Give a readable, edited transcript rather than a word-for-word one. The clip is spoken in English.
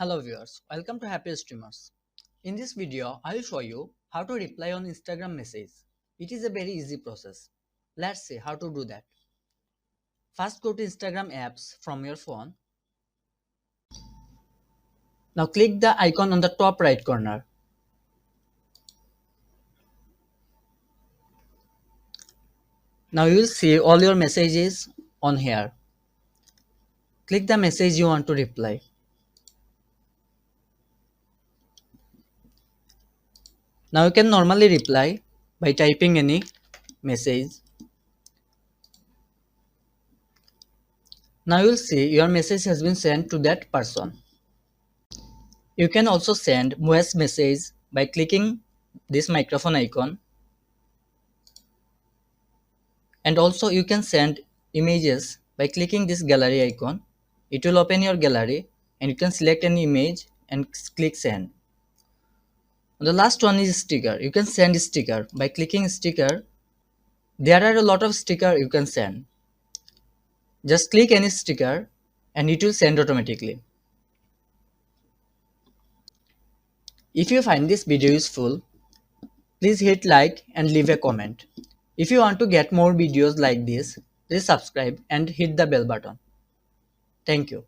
Hello viewers, welcome to Happy Streamers. In this video, I will show you how to reply on Instagram message. It is a very easy process. Let's see how to do that. First go to Instagram apps from your phone. Now click the icon on the top right corner. Now you will see all your messages on here. Click the message you want to reply. Now you can normally reply by typing any message. Now you will see your message has been sent to that person. You can also send voice message by clicking this microphone icon, and also you can send images by clicking this gallery icon. It will open your gallery and you can select any image and click send. The last one is sticker. You can send sticker by clicking sticker. There are a lot of sticker you can send. Just click any sticker and it will send automatically. If you find this video useful, please hit like and leave a comment. If you want to get more videos like this, please subscribe and hit the bell button. Thank you.